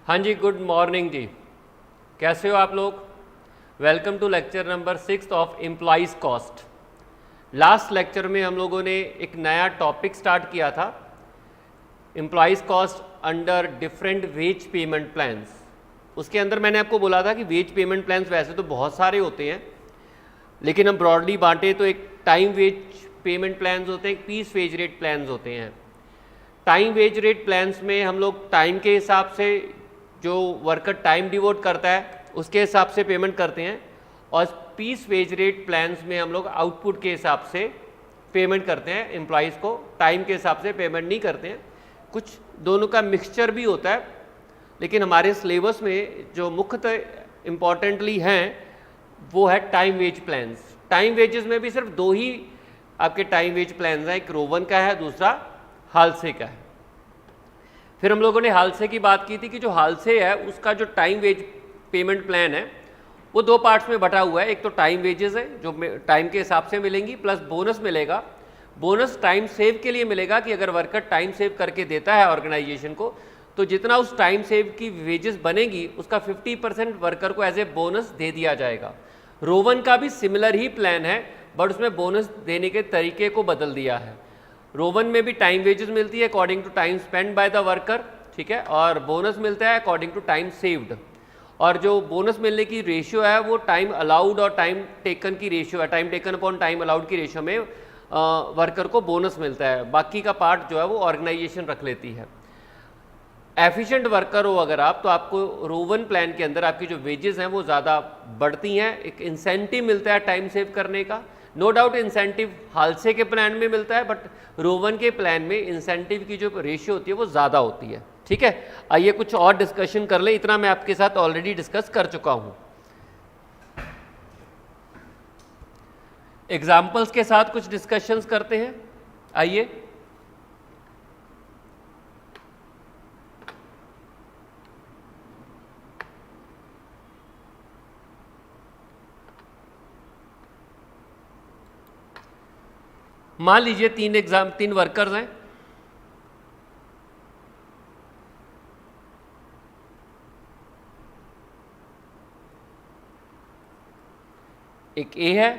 हाँ जी, good morning जी। कैसे हो आप लोग? Welcome to lecture number 6 of employees cost. Last lecture में हम लोगों ने एक नया टॉपिक स्टार्ट किया था, employees cost under different ways payment plans. उसके अंदर मैंने आपको बोला था कि वेज पेमेंट प्लान्स वैसे तो बहुत सारे होते हैं, लेकिन हम ब्रॉडली बांटे तो एक टाइम वेज पेमेंट प्लान्स होते हैं, एक पीस वेज रेट प्लान्स होते हैं। टाइम वेज रेट प्लान्स में हम लोग टाइम के हिसाब से, जो वर्कर टाइम डिवोट करता है उसके हिसाब से पेमेंट करते हैं, और पीस वेज रेट प्लान्स में हम लोग आउटपुट के हिसाब से पेमेंट करते हैं। एम्प्लॉइज़ को टाइम के हिसाब से पेमेंट नहीं करते हैं, कुछ दोनों का मिक्सचर भी होता है। लेकिन हमारे सिलेबस में जो मुख्यतः इम्पॉर्टेंटली हैं वो है time wage plans. Time wages में भी सिर्फ दो ही आपके टाइम वेज प्लान्स हैं, एक रोवन का है, दूसरा हालसे का है। फिर हम लोगों ने हालसे की बात की थी कि जो हालसे है उसका जो टाइम वेज पेमेंट प्लान है वो दो पार्ट्स में बटा हुआ है। एक तो टाइम वेजेस है जो टाइम के हिसाब से मिलेंगी, प्लस बोनस मिलेगा। बोनस टाइम सेव के लिए मिलेगा कि अगर वर्कर टाइम सेव करके देता है ऑर्गेनाइजेशन को, तो जितना उस टाइम सेव की वेजेस बनेगी उसका 50% वर्कर को एज ए बोनस दे दिया जाएगा। रोवन का भी सिमिलर ही प्लान है, बट उसमें बोनस देने के तरीके को बदल दिया है। रोवन में भी टाइम वेजेस मिलती है according to time spend by the worker, ठीक है, और बोनस मिलता है अकॉर्डिंग टू टाइम सेव्ड। और जो बोनस मिलने की रेशियो है वो टाइम अलाउड और टाइम टेकन की रेशियो है, time taken upon time allowed की रेशियो में वर्कर को बोनस मिलता है। बाकी का पार्ट जो है वो ऑर्गेनाइजेशन रख लेती है। एफिशिएंट वर्कर हो अगर आप, तो आपको रोवन प्लान के अंदर आपकी जो वेजेस हैं वो ज़्यादा बढ़ती हैं, एक इंसेंटिव मिलता है टाइम सेव करने का। नो डाउट इंसेंटिव हालसे के प्लान में मिलता है, बट रोवन के प्लान में इंसेंटिव की जो रेशियो होती है वो ज़्यादा होती है। ठीक है, आइए कुछ और डिस्कशन कर ले, इतना मैं आपके साथ ऑलरेडी डिस्कस कर चुका हूँ। एग्जाम्पल्स के साथ कुछ डिस्कशंस करते हैं, आइए। मान लीजिए तीन वर्कर्स हैं। एक ए है,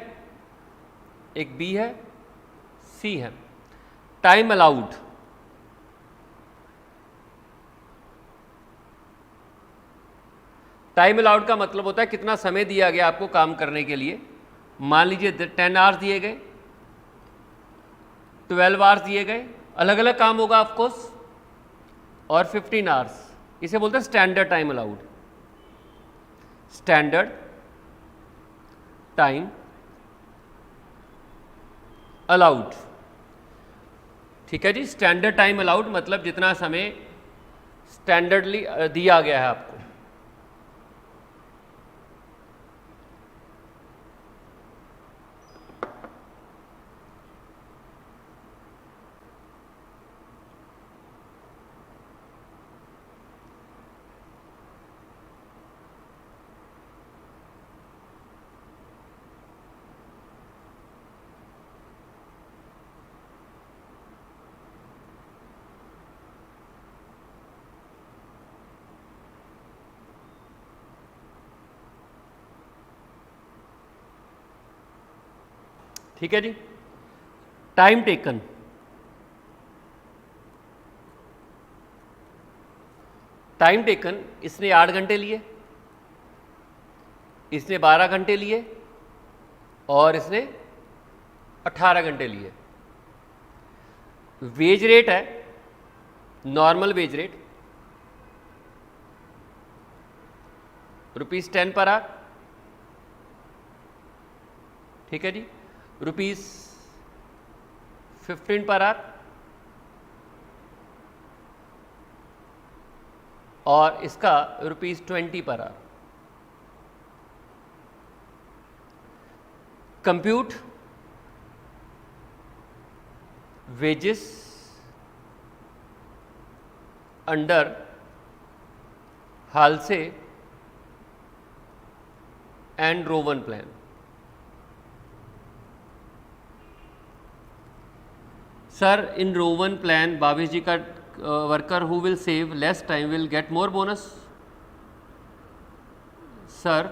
एक बी है, सी है। टाइम अलाउड, टाइम अलाउड का मतलब होता है कितना समय दिया गया आपको काम करने के लिए। मान लीजिए 10 आवर्स दिए गए, 12 आवर्स दिए गए, अलग अलग काम होगा ऑफकोर्स, और 15 आवर्स, इसे बोलते हैं standard time allowed. Standard time allowed, ठीक है जी। स्टैंडर्ड टाइम अलाउड मतलब जितना समय स्टैंडर्डली दिया गया है आपको। ठीक है जी। टाइम टेकन, टाइम टेकन इसने 8 घंटे लिए, इसने 12 घंटे लिए, और इसने 18 घंटे लिए। वेज रेट है normal wage rate ₹10 per our, ठीक है जी। ₹15 पर आवर, और इसका ₹20 per hour. Compute wages under Halsey and Rowan plan. Sir in Rowan plan Bhavesh ji का worker who will save less time will get more bonus. sir,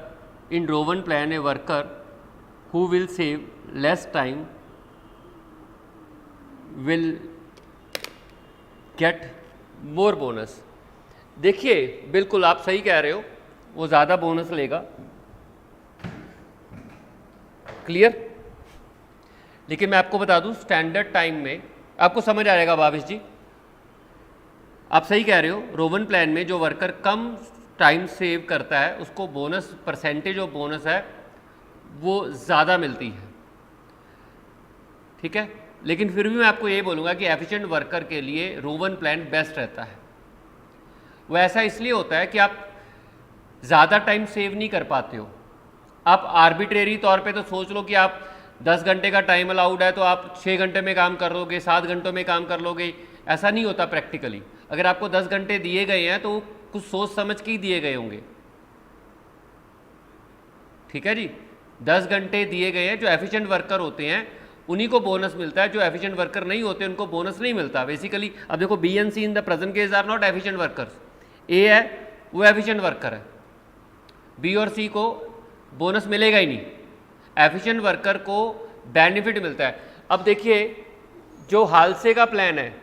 in Rowan plan a worker who will save less time will get more bonus। देखिए बिल्कुल आप सही कह रहे हो, वो ज़्यादा बोनस लेगा, क्लियर। लेकिन मैं आपको बता दूं स्टैंडर्ड टाइम में आपको समझ आ जाएगा भावेश जी, आप सही कह रहे हो। रोवन प्लान में जो वर्कर कम टाइम सेव करता है उसको बोनस, परसेंटेज ऑफ बोनस है वो ज़्यादा मिलती है, ठीक है। लेकिन फिर भी मैं आपको ये बोलूँगा कि एफिशिएंट वर्कर के लिए रोवन प्लान बेस्ट रहता है। वो ऐसा इसलिए होता है कि आप ज़्यादा टाइम सेव नहीं कर पाते हो। आप आर्बिट्रेरी तौर पे तो सोच लो कि आप 10 घंटे का टाइम अलाउड है तो आप 6 घंटे में काम कर लोगे, 7 घंटों में काम कर लोगे, ऐसा नहीं होता प्रैक्टिकली। अगर आपको 10 घंटे दिए गए हैं तो कुछ सोच समझ के ही दिए गए होंगे, ठीक है जी। 10 घंटे दिए गए हैं, जो एफिशिएंट वर्कर होते हैं उन्हीं को बोनस मिलता है, जो एफिशिएंट वर्कर नहीं होते उनको बोनस नहीं मिलता बेसिकली। अब देखो B and C in the present case are not efficient workers. A है वो एफिशिएंट वर्कर है, बी और सी को बोनस मिलेगा ही नहीं, एफिशिएंट वर्कर को बेनिफिट मिलता है। अब देखिए जो हालसे का प्लान है,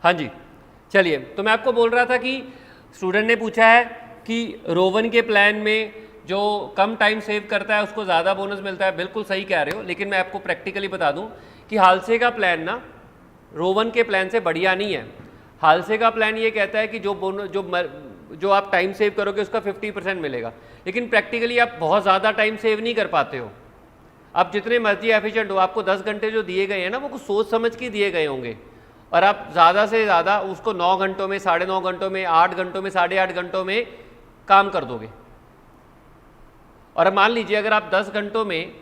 हाँ जी चलिए, तो मैं आपको बोल रहा था कि स्टूडेंट ने पूछा है कि रोवन के प्लान में जो कम टाइम सेव करता है उसको ज़्यादा बोनस मिलता है। बिल्कुल सही कह रहे हो, लेकिन मैं आपको प्रैक्टिकली बता दूं कि हालसे का प्लान ना रोवन के प्लान से बढ़िया नहीं है। हालसे का प्लान ये कहता है कि जो आप टाइम सेव करोगे उसका 50% मिलेगा, लेकिन प्रैक्टिकली आप बहुत ज़्यादा टाइम सेव नहीं कर पाते हो। आप जितने मर्जी एफिशिएंट हो, आपको 10 घंटे जो दिए गए हैं ना वो कुछ सोच समझ के दिए गए होंगे, और आप ज़्यादा से ज़्यादा उसको 9 घंटों में, 9.5 घंटों में, 8 घंटों में, 8.5 घंटों में काम कर दोगे। और अब मान लीजिए अगर आप 10 घंटों में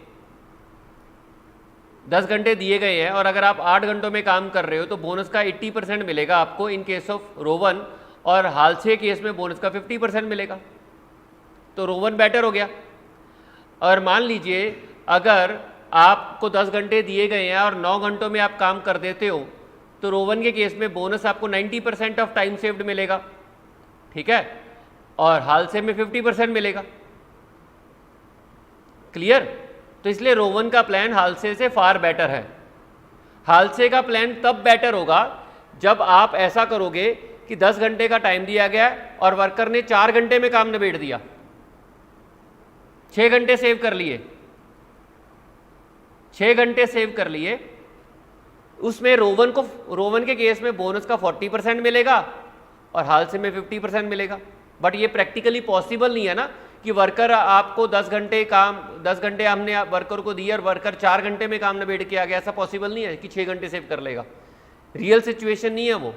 10 घंटे दिए गए हैं और अगर आप 8 घंटों में काम कर रहे हो तो बोनस का 80% मिलेगा आपको इन केस ऑफ रोवन, और हालसे केस में बोनस का 50% मिलेगा, तो रोवन बेटर हो गया। और मान लीजिए अगर आपको 10 घंटे दिए गए हैं और 9 घंटों में आप काम कर देते हो तो रोवन के केस में बोनस आपको 90% ऑफ टाइम सेव्ड मिलेगा, ठीक है, और हालसे में 50% मिलेगा, क्लियर। तो इसलिए रोवन का प्लान हालसे से फार बेटर है। हालसे का प्लान तब बेटर होगा जब आप ऐसा करोगे कि 10 घंटे का टाइम दिया गया और वर्कर ने 4 घंटे में काम निबेड़ दिया, 6 घंटे सेव कर लिए, 6 घंटे सेव कर लिए, उसमें रोवन के केस में बोनस का 40% मिलेगा और हालसे में 50% मिलेगा। बट ये प्रैक्टिकली पॉसिबल नहीं है ना कि वर्कर आपको 10 घंटे हमने वर्कर को दिए और वर्कर 4 घंटे में काम निबेड़ के आ गया, ऐसा पॉसिबल नहीं है कि 6 घंटे सेव कर लेगा। रियल सिचुएशन नहीं है वो।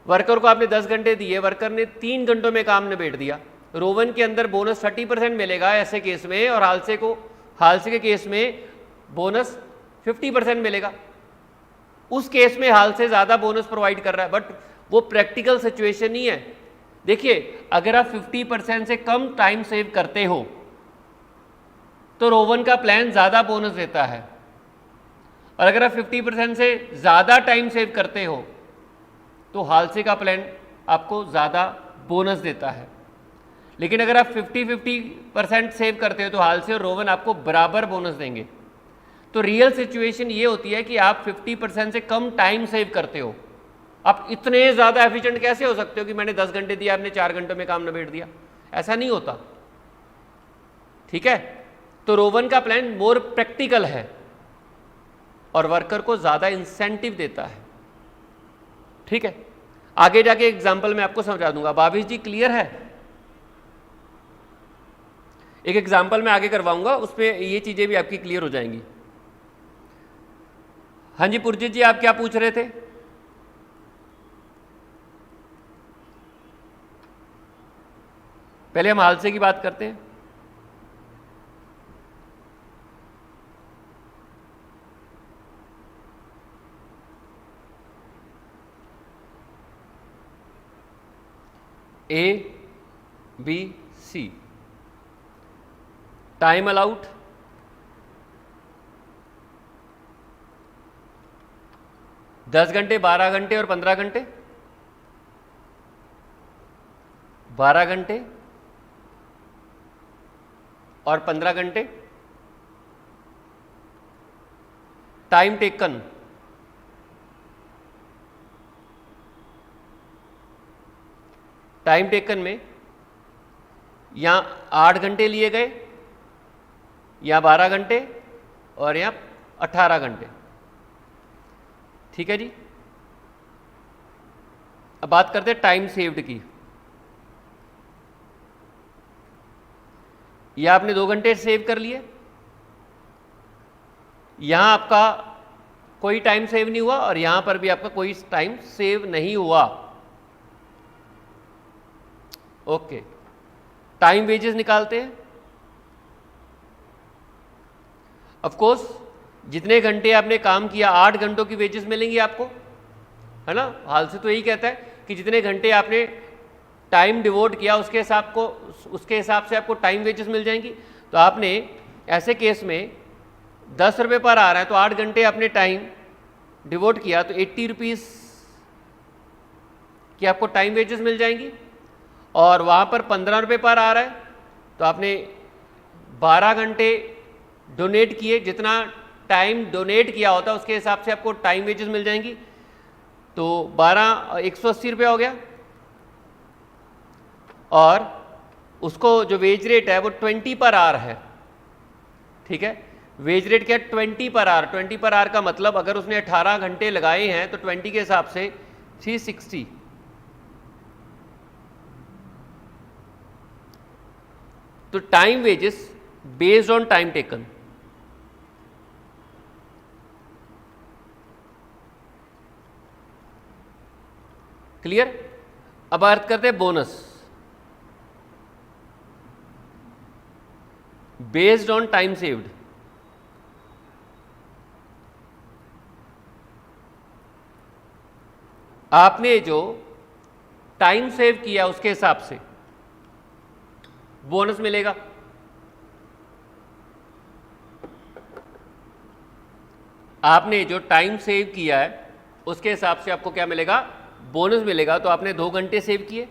वर्कर को आपने 10 घंटे दिए, वर्कर ने 3 घंटों में काम निबेड़ दिया, रोवन के अंदर बोनस 30% मिलेगा ऐसे केस में, और हालसे के केस में बोनस 50% मिलेगा। उस केस में हालसे ज़्यादा बोनस प्रोवाइड कर रहा है, बट वो प्रैक्टिकल सिचुएशन नहीं है। देखिए अगर आप 50% से कम टाइम सेव करते हो तो रोवन का प्लान ज़्यादा बोनस देता है, और अगर आप 50% से ज़्यादा टाइम सेव करते हो तो हालसे का प्लान आपको ज़्यादा बोनस देता है। लेकिन अगर आप 50-50% सेव करते हो तो हालसे और रोवन आपको बराबर बोनस देंगे। तो रियल सिचुएशन ये होती है कि आप 50% से कम टाइम सेव करते हो। आप इतने ज़्यादा एफिशिएंट कैसे हो सकते हो कि मैंने 10 घंटे दिया, आपने 4 घंटों में काम निबेड़ दिया? ऐसा नहीं होता, ठीक है। तो रोवन का प्लान मोर प्रैक्टिकल है और वर्कर को ज़्यादा इंसेंटिव देता है, ठीक है। आगे जाके एग्जाम्पल मैं आपको समझा दूंगा। भावेश जी क्लियर है? एक एग्जाम्पल मैं आगे करवाऊंगा, उसमें ये चीज़ें भी आपकी क्लियर हो जाएंगी। हाँ जी पुरजीत जी, आप क्या पूछ रहे थे? पहले हम हालसे की बात करते हैं। A B C, time allowed 10 घंटे, 12 घंटे और 15 घंटे, 12 घंटे और 15 घंटे। टाइम टेकन में यहाँ 8 घंटे लिए गए, यहाँ 12 घंटे और यहाँ 18 घंटे, ठीक है जी। अब बात करते हैं टाइम सेव्ड की। यह आपने 2 घंटे सेव कर लिए, यहां आपका कोई टाइम सेव नहीं हुआ और यहां पर भी आपका कोई टाइम सेव नहीं हुआ। ओके, टाइम वेजेस निकालते हैं। ऑफ कोर्स जितने घंटे आपने काम किया 8 घंटों की वेजेस मिलेंगी आपको, है ना। हाल से तो यही कहता है कि जितने घंटे आपने टाइम डिवोट किया उसके हिसाब से आपको टाइम वेजेस मिल जाएंगी। तो आपने ऐसे केस में 10 रुपये पर आ रहा है तो 8 घंटे आपने टाइम डिवोट किया तो 80 रुपीज़ की आपको टाइम वेजेस मिल जाएंगी। और वहाँ पर 15 रुपये पर आ रहा है तो आपने 12 घंटे डोनेट किए, जितना टाइम डोनेट किया होता है उसके हिसाब से आपको टाइम वेजेस मिल जाएंगी। तो 180 रुपये हो गया और उसको जो वेज रेट है वो 20 पर आवर है, ठीक है। वेज रेट क्या है? 20 पर आवर। 20 पर आवर का मतलब अगर उसने 18 घंटे लगाए हैं तो 20 के हिसाब से 360। तो time wages based on time taken. Clear? अब बात करते हैं bonus based on time saved. आपने जो टाइम सेव किया उसके हिसाब से बोनस मिलेगा। आपने जो टाइम सेव किया है उसके हिसाब से आपको क्या मिलेगा? बोनस मिलेगा। तो आपने 2 घंटे सेव किए,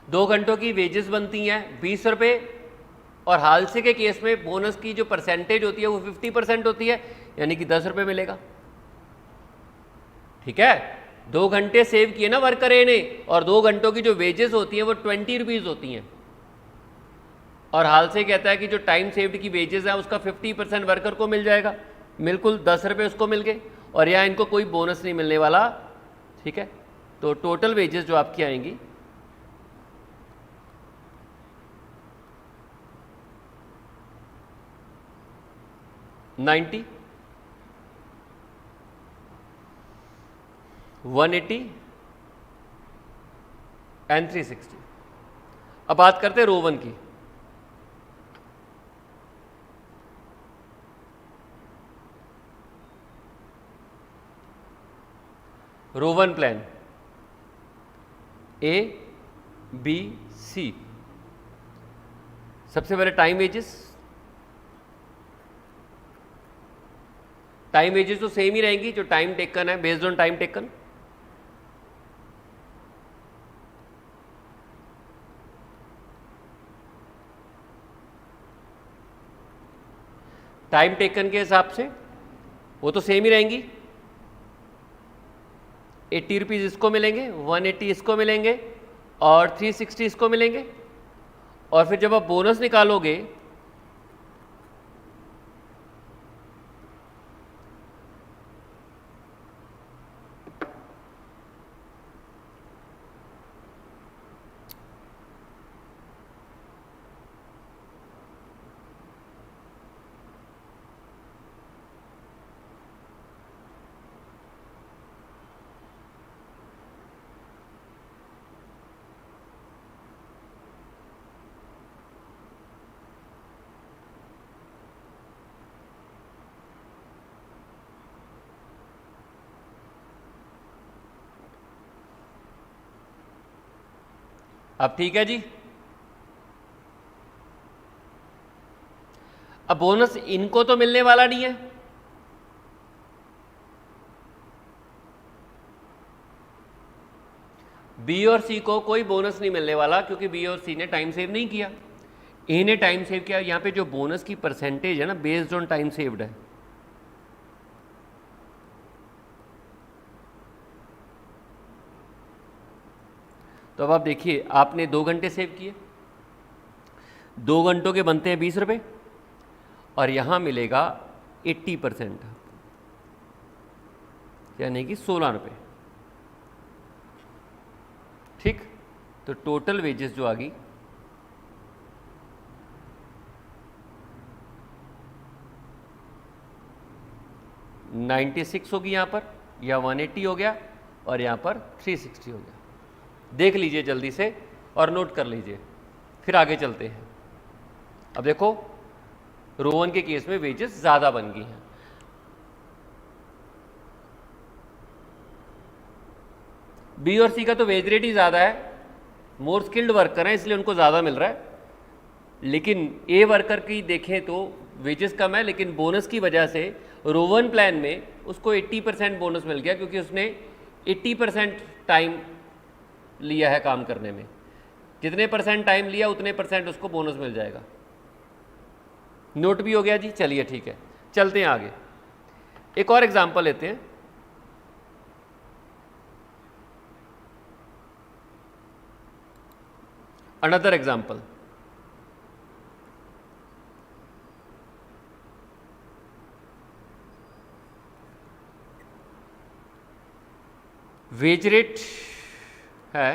2 घंटों की वेजेस बनती हैं 20 रुपये और हालसे के केस में बोनस की जो परसेंटेज होती है वो 50% होती है, यानी कि 10 रुपये मिलेगा, ठीक है। 2 घंटे सेव किए ना वर्कर ए ने और 2 घंटों की जो वेजेस होती हैं वो 20 रुपीज़ होती हैं और हालसे कहता है कि जो टाइम सेव्ड की वेजेस है उसका 50% वर्कर को मिल जाएगा, बिल्कुल 10 रुपये उसको मिल गए और यहाँ इनको कोई बोनस नहीं मिलने वाला, ठीक है। तो टोटल वेजेस जो आपकी आएंगी $90, $180 एंड $360। अब बात करते हैं रोवन की। Rowan plan A B C. सबसे पहले टाइम वेजेस तो सेम ही रहेंगी जो टाइम टेकन है, based on time taken. Time taken के हिसाब से वो तो सेम ही रहेंगी। 80 रुपीज़ इसको मिलेंगे, 180 इसको मिलेंगे और 360 इसको मिलेंगे। और फिर जब आप बोनस निकालोगे अब ठीक है जी। अब बोनस इनको तो मिलने वाला नहीं है, बी और सी को कोई बोनस नहीं मिलने वाला क्योंकि बी और सी ने टाइम सेव नहीं किया, ए ने टाइम सेव किया। यहां पे जो बोनस की परसेंटेज है ना, बेस्ड ऑन टाइम सेव्ड है। तो अब आप देखिए, आपने 2 घंटे सेव किए, 2 घंटों के बनते हैं 20 रुपये और यहां मिलेगा 80%, यानी कि 16 रुपये। ठीक, तो टोटल वेजेस जो आ गई 96 होगी यहाँ पर, या 180 हो गया और यहाँ पर 360 हो गया। देख लीजिए जल्दी से और नोट कर लीजिए, फिर आगे चलते हैं। अब देखो, रोवन के केस में वेजेस ज़्यादा बन गई हैं। बी और सी का तो वेज रेट ही ज़्यादा है, मोर स्किल्ड वर्कर हैं इसलिए उनको ज़्यादा मिल रहा है। लेकिन ए वर्कर की देखें तो वेजेस कम है, लेकिन बोनस की वजह से रोवन प्लान में उसको 80% बोनस मिल गया क्योंकि उसने 80% टाइम लिया है काम करने में। जितने % टाइम लिया उतने % उसको बोनस मिल जाएगा। नोट भी हो गया जी। चलिए ठीक है, चलते हैं आगे। एक और एग्जांपल लेते हैं। अनदर एग्जांपल, वेज रेट है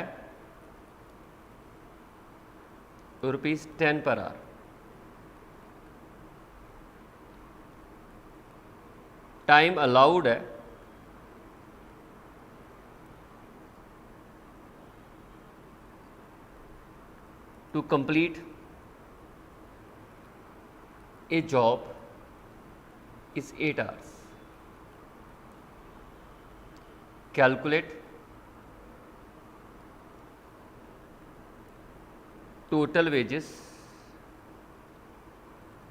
₹10 पर आवर, टाइम अलाउड है to complete a job is 8 hours. Calculate total wages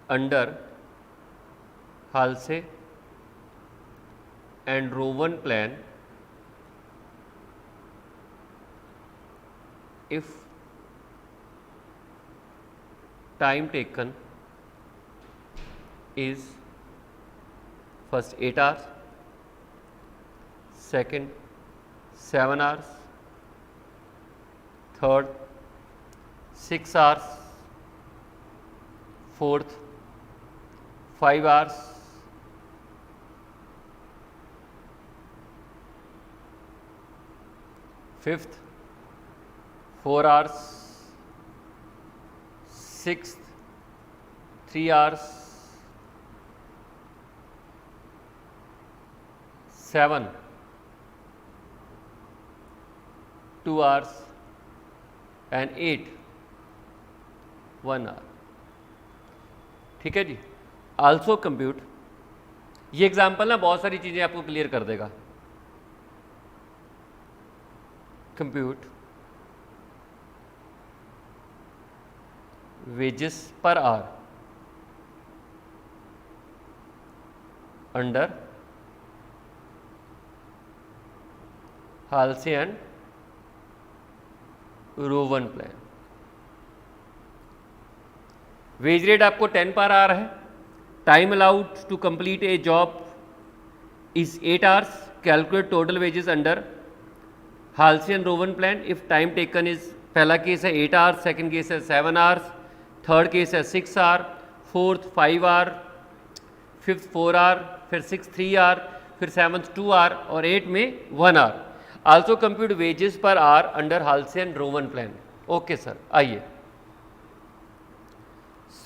under Halsey and Rowan plan if time taken is first 8 hours, second 7 hours, third 6 hours, fourth 5 hours, fifth 4 hours, sixth 3 hours, 7 2 hours and 8 1 hour। ठीक है जी। Also compute, ये example ना बहुत सारी चीज़ें आपको clear कर देगा। Compute wages per hour under Halsey and Rowan plan। Wage rate आपको 10 पर आवर है, time allowed to complete a job is 8 hours. Calculate total wages under Halsey and Rowan plan. If time taken is, पहला केस है 8 hours, second case है 7 hours, third case है 6 hour, fourth 5 hour, fifth 4 hour, फिर 6 3 hour, फिर 7th 2 hour और 8 में 1 hour. Also compute wages per hour under Halsey and Rowan plan. Okay sir, आइए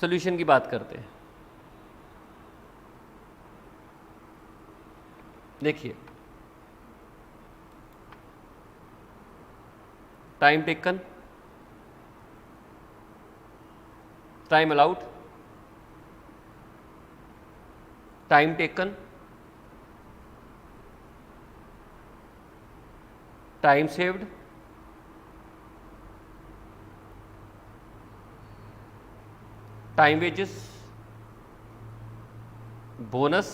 सोल्यूशन की बात करते हैं. देखिए, time taken, time allowed, time taken, time saved, time wages, bonus,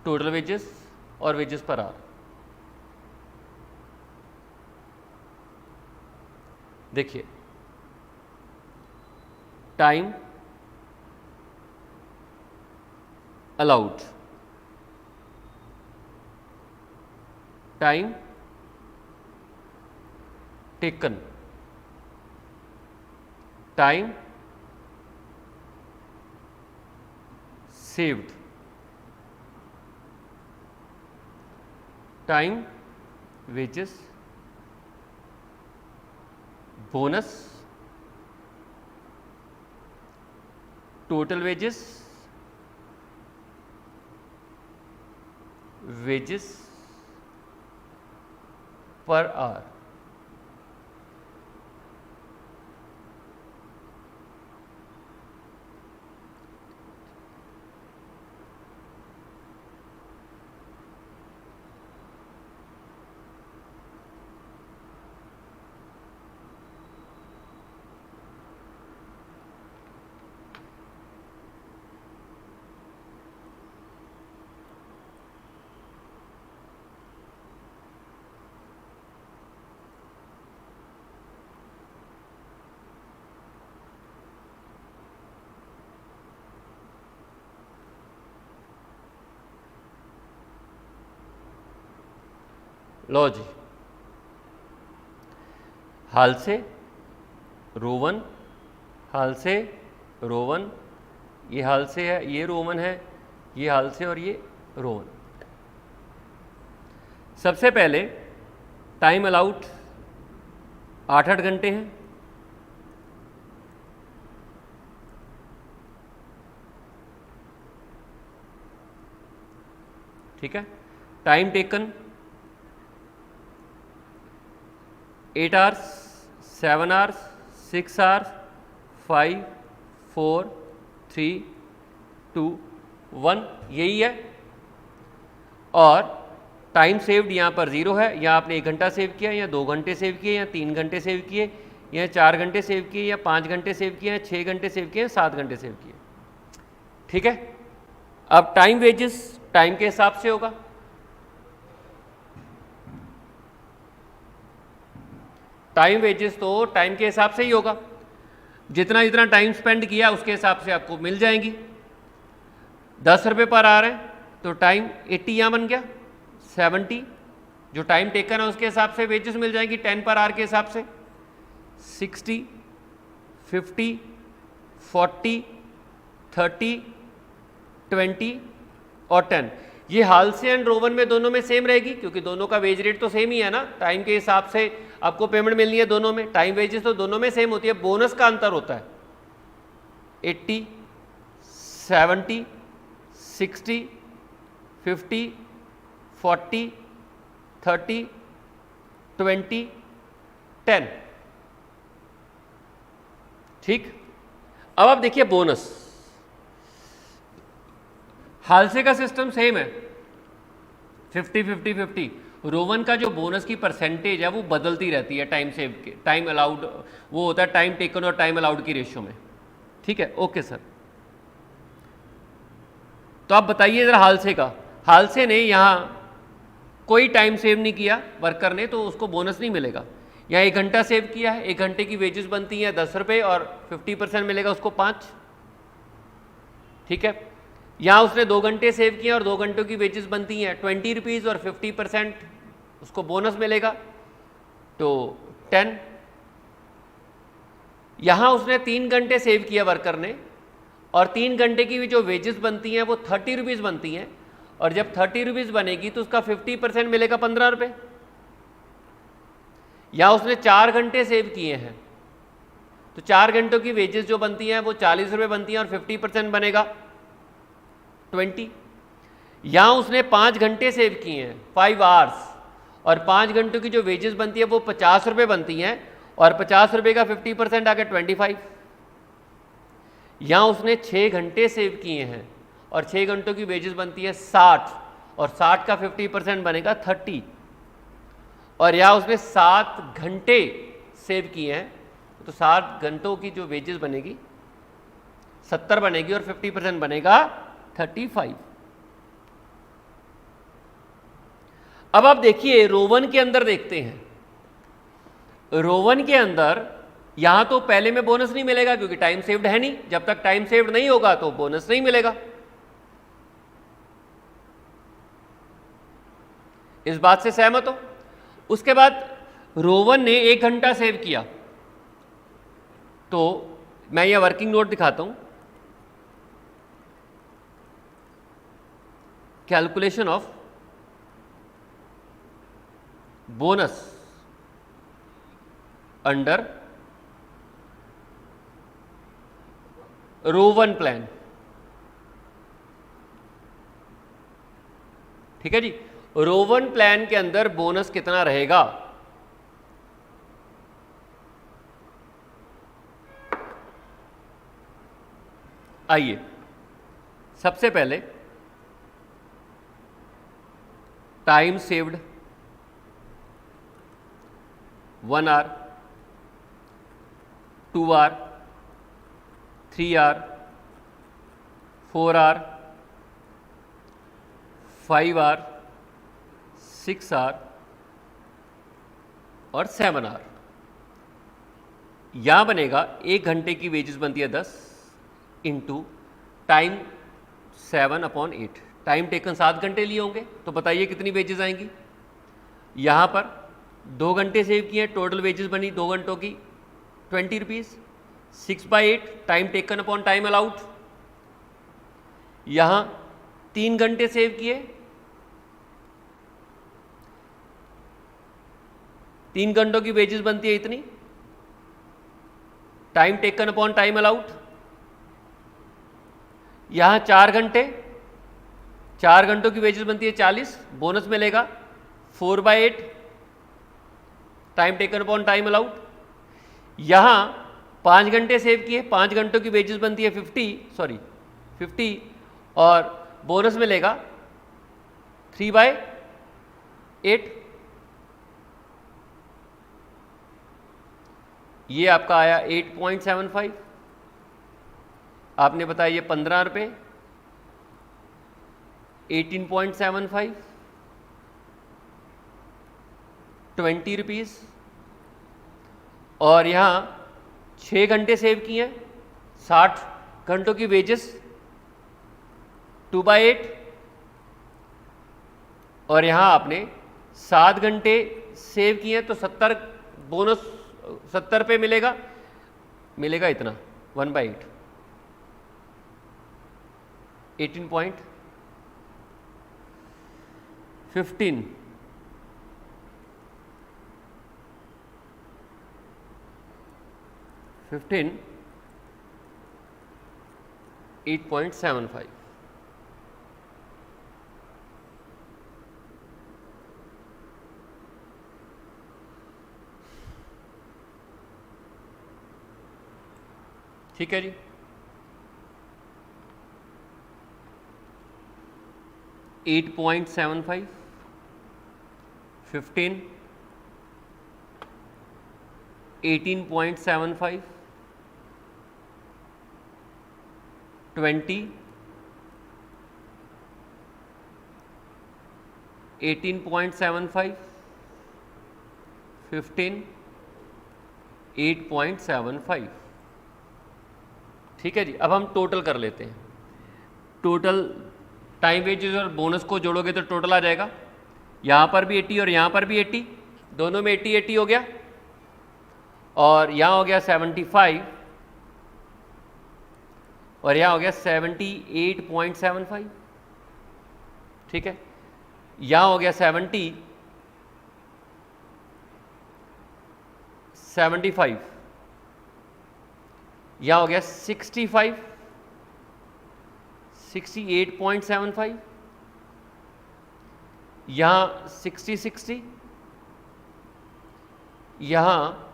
total wages और वेजेस पर आवर. देखिए, time allowed, time taken, time saved, time wages, bonus, total wages, wages per hour. लो जी, Halsey, Rowan, Halsey, Rowan, ये Halsey है, ये Rowan है, ये हाल्से और ये रोवन. सबसे पहले टाइम अलाउड 8-8 घंटे हैं. ठीक है. Time taken 8 hours, 7 hours, 6 hours, 5, 4, 3, 2, 1, यही है. और टाइम सेव्ड यहाँ पर 0 है. यहाँ आपने 1 घंटा सेव किया, या 2 घंटे सेव किए, या 3 घंटे सेव किए, या 4 घंटे सेव किए, या 5 घंटे सेव किए, या 6 घंटे सेव किए, 7 घंटे सेव किए. ठीक है. अब टाइम वेजेस टाइम के हिसाब से होगा. टाइम वेजेस तो टाइम के हिसाब से ही होगा. जितना जितना टाइम स्पेंड किया उसके हिसाब से आपको मिल जाएंगी. 10 रुपये पर आ रहे हैं तो टाइम 80 यहाँ बन गया. 70 जो टाइम टेकन है उसके हिसाब से वेजेस मिल जाएंगी 10 पर आवर के हिसाब से. 60, 50, 40, 30, 20 और 10. ये हाल्से एंड रोवन में दोनों में सेम रहेगी क्योंकि दोनों का वेज रेट तो सेम ही है ना. टाइम के हिसाब से आपको पेमेंट मिलनी है दोनों में. टाइम वेजेस तो दोनों में सेम होती है, बोनस का अंतर होता है. 80, 70, 60, 50, 40, 30, 20, 10. ठीक. अब आप देखिए बोनस. हाल्से का सिस्टम सेम है 50, 50, 50. रोवन का जो बोनस की परसेंटेज है वो बदलती रहती है टाइम सेव के, टाइम अलाउड, वो होता है टाइम टेकन और टाइम अलाउड की रेशियो में. ठीक है. Okay sir. तो आप बताइए जरा हाल्से का. हाल्से ने यहाँ कोई टाइम सेव नहीं किया वर्कर ने, तो उसको बोनस नहीं मिलेगा. यहाँ 1 घंटा सेव किया है, 1 घंटे की वेजेस बनती हैं 10 रुपये और 50% मिलेगा उसको 5, ठीक है। यहाँ उसने 2 घंटे सेव किए और 2 घंटों की वेजेस बनती हैं 20 रुपीज़ और 50% उसको बोनस मिलेगा तो 10। यहाँ उसने 3 घंटे सेव किया वर्कर ने और 3 घंटे की जो वेजेस बनती हैं वो 30 रुपीज़ बनती हैं और जब 30 रुपीज़ बनेगी तो उसका 50% मिलेगा 15 रुपये। या उसने 4 घंटे सेव किए हैं तो 4 घंटों की वेजेस जो बनती हैं वो 40 रुपये बनती हैं और 50% बनेगा 20। यहाँ उसने 5 घंटे सेव किए हैं 5 आवर्स और 5 घंटों की जो वेजेस बनती है वो 50 रुपये बनती हैं और 50 रुपये का 50% आ गया 25। यहाँ उसने 6 घंटे सेव किए हैं और 6 घंटों की वेजेस बनती है 60 और 60 का 50% बनेगा 30। और यहाँ उसने 7 घंटे सेव किए हैं तो 7 घंटों की जो वेजेस बनेगी 70 बनेगी और 50% बनेगा 35। अब आप देखिए रोवन के अंदर देखते हैं। रोवन के अंदर यहां तो पहले में बोनस नहीं मिलेगा क्योंकि टाइम सेव्ड है नहीं, जब तक टाइम सेव्ड नहीं होगा तो बोनस नहीं मिलेगा। इस बात से सहमत हो? उसके बाद रोवन ने 1 घंटा सेव किया तो मैं यह वर्किंग नोट दिखाता हूं। Calculation of bonus under Rowan plan, ठीक है जी। रोवन प्लान के अंदर बोनस कितना रहेगा? आइए सबसे पहले time saved 1 hour, 2 hour, 3 hour, 4 hour, 5 hour, 6 hour और 7 आवर। यहां बनेगा 1 घंटे की वेजेस बनती है 10 इंटू टाइम 7/8। टाइम टेकन 7 घंटे लिए होंगे तो बताइए कितनी वेजेस आएंगी। यहां पर 2 घंटे सेव किए, टोटल वेजेस बनी 2 घंटों की 20 rupees. 6/8 time taken upon time allowed. यहां 3 घंटे सेव किए, 3 घंटों की वेजेस बनती है इतनी, time taken upon time allowed. यहां 4 घंटे, 4 घंटों की वेजेस बनती है 40, बोनस मिलेगा 4/8 time taken upon time allowed. यहां 5 घंटे सेव किए, 5 घंटों की वेजेस बनती है 50 और बोनस मिलेगा 3/8। ये आपका आया 8.75। आपने बताया ये 15 रुपये, 18.75, 20 रुपीज़। और यहाँ 6 घंटे सेव किए हैं, 60 घंटों की वेजेस 2/8। और यहाँ आपने 7 घंटे सेव किए हैं तो 70 बोनस 70 पे मिलेगा इतना 1/8, 18.15, 8.75। ठीक है जी। 8.75, 15, 18.75, 20, 18.75, 15 8.75। ठीक है जी। अब हम टोटल कर लेते हैं। टोटल टाइम वेजेस और बोनस को जोड़ोगे तो टोटल आ जाएगा, यहाँ पर भी 80 और यहाँ पर भी 80, दोनों में 80 हो गया, और यहाँ हो गया 75 और यहाँ हो गया 78.75। ठीक है, यहाँ हो गया 75, यहाँ हो गया 65, 68.75, यहाँ 60, यहाँ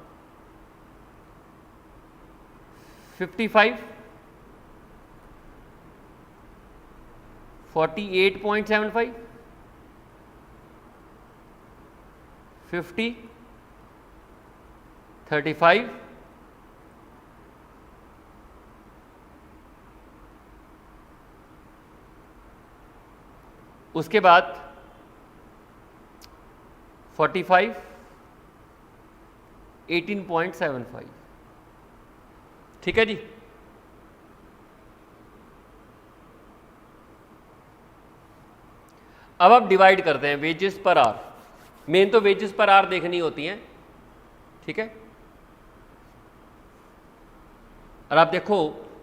55, 48.75, 50, 35, उसके बाद 45, 18.75। ठीक है जी। अब आप डिवाइड करते हैं वेजेस पर आवर। मेन तो वेजेस पर आवर देखनी होती हैं। ठीक है, और आप देखो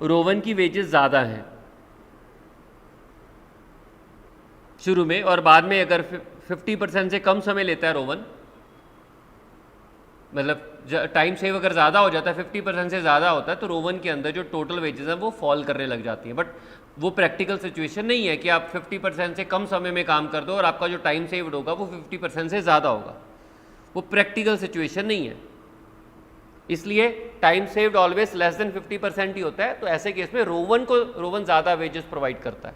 रोवन की वेजेस ज़्यादा हैं शुरू में, और बाद में अगर 50% से कम समय लेता है रोवन, मतलब टाइम सेव अगर ज़्यादा हो जाता है, 50% से ज़्यादा होता है, तो रोवन के अंदर जो टोटल वेजेस हैं वो फॉल करने लग जाती हैं। बट वो प्रैक्टिकल सिचुएशन नहीं है कि आप 50% से कम समय में काम कर दो और आपका जो टाइम सेव्ड होगा वो 50% से ज़्यादा होगा। वो प्रैक्टिकल सिचुएशन नहीं है, इसलिए time saved always less than 50% ही होता है। तो ऐसे केस में रोवन ज़्यादा वेजेस प्रोवाइड करता है।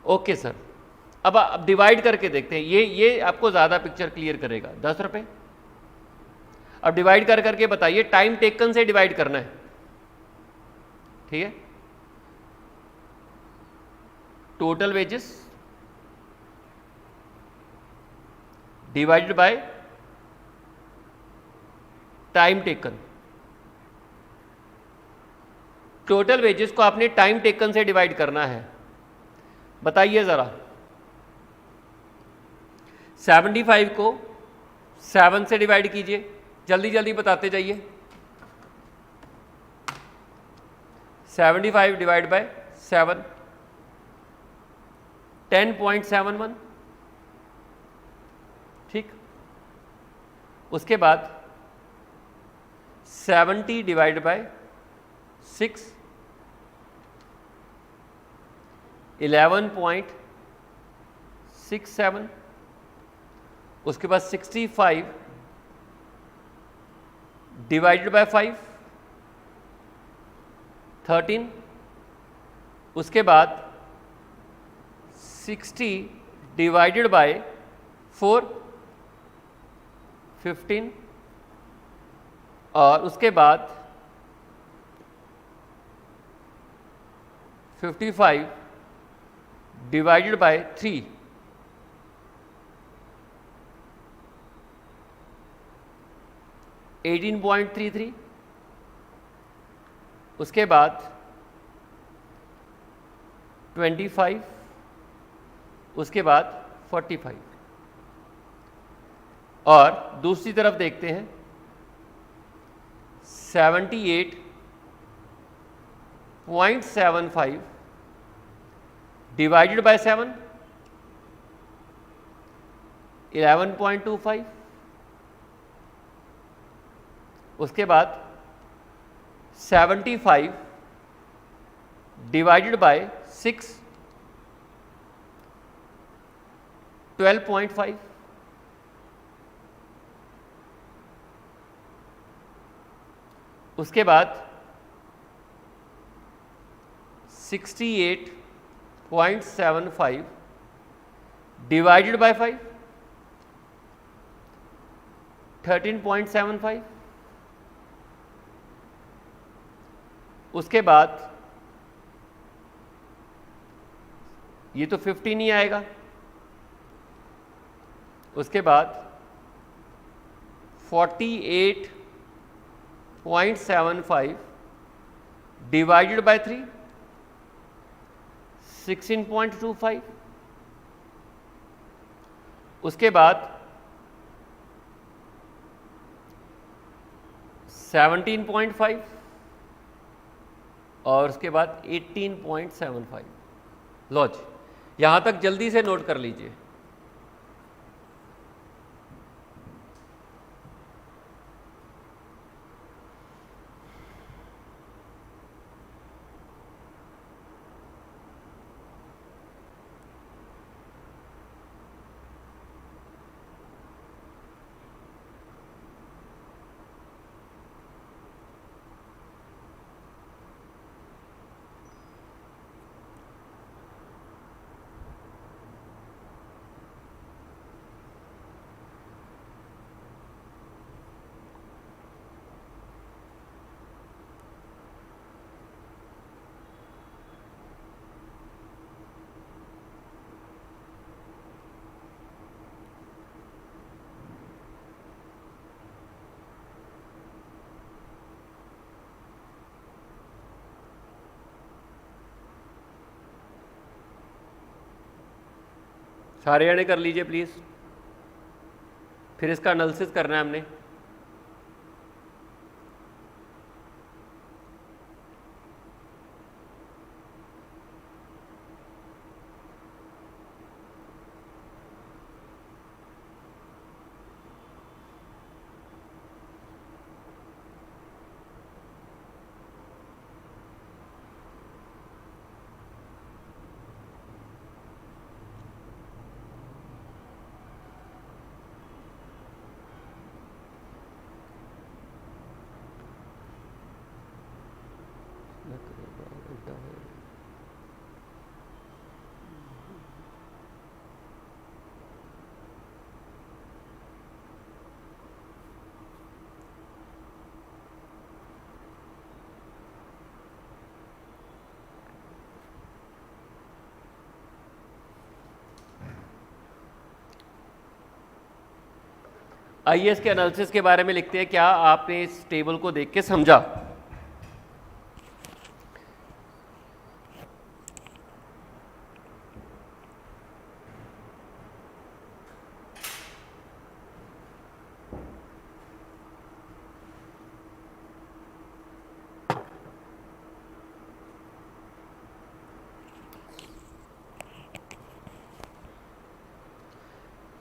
ओके सर, अब डिवाइड करके देखते हैं। ये आपको ज़्यादा पिक्चर क्लियर करेगा। 10 रुपये। अब डिवाइड कर करके बताइए, टाइम टेकन से डिवाइड करना है। ठीक है, total wages divided by time taken. Total wages को आपने टाइम टेकन से डिवाइड करना है। बताइए जरा, 75 को 7 से डिवाइड कीजिए, जल्दी जल्दी बताते जाइए। 75 डिवाइड बाय 7, 10.71। ठीक, उसके बाद 70 डिवाइड बाय 6, 11.67। उसके बाद 65 डिवाइडेड बाय 5, 13। उसके बाद 60 डिवाइडेड बाय 4, 15। और उसके बाद 55 डिवाइडेड बाय 3, 18.33। उसके बाद 25, उसके बाद 45। और दूसरी तरफ देखते हैं, 78.75 डिवाइडेड बाय 7, 11.25। उसके बाद 75 डिवाइडेड बाय 6, 12.5। उसके बाद 68.75 डिवाइडेड बाय 5, 13.75। उसके बाद ये तो 50 नहीं आएगा। उसके बाद 48 0.75 डिवाइडेड बाय 3, 16.25। उसके बाद 17.5 और उसके बाद 18.75। लो जी, यहां तक जल्दी से नोट कर लीजिए। सारे जने कर लीजिए प्लीज़, फिर इसका एनालिसिस करना है हमने। आइए इसके एनालिसिस के बारे में लिखते हैं। क्या आपने इस टेबल को देख के समझा?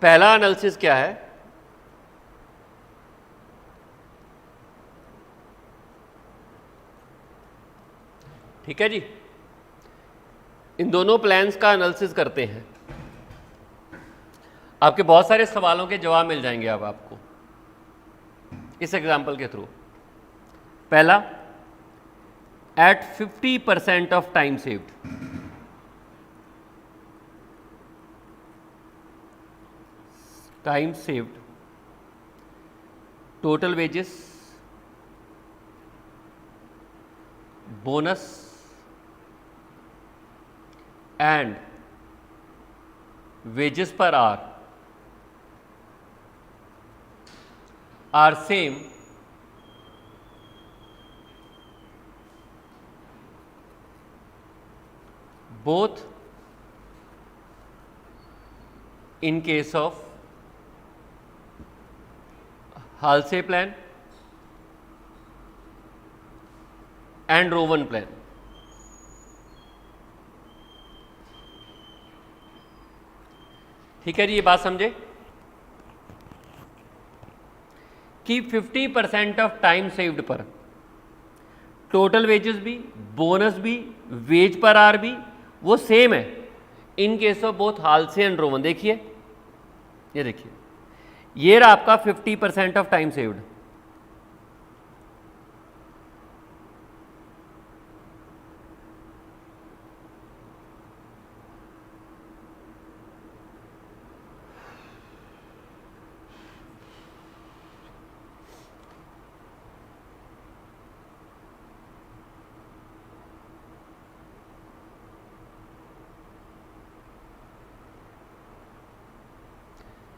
पहला एनालिसिस क्या है? ठीक है जी, इन दोनों प्लान्स का एनालिसिस करते हैं। आपके बहुत सारे सवालों के जवाब मिल जाएंगे अब आपको इस एग्जाम्पल के थ्रू। पहला, at 50% of time saved, time saved, total wages, bonus and wages per hour are same both in case of Halsey plan and Rowan plan। ठीक है जी, ये बात समझे कि 50% ऑफ टाइम सेव्ड पर टोटल वेजेस भी, बोनस भी, वेज पर आर भी वो सेम है in case of both Halsey and Rowan. देखिए, ये देखिए, ये रहा आपका 50% ऑफ टाइम सेव्ड।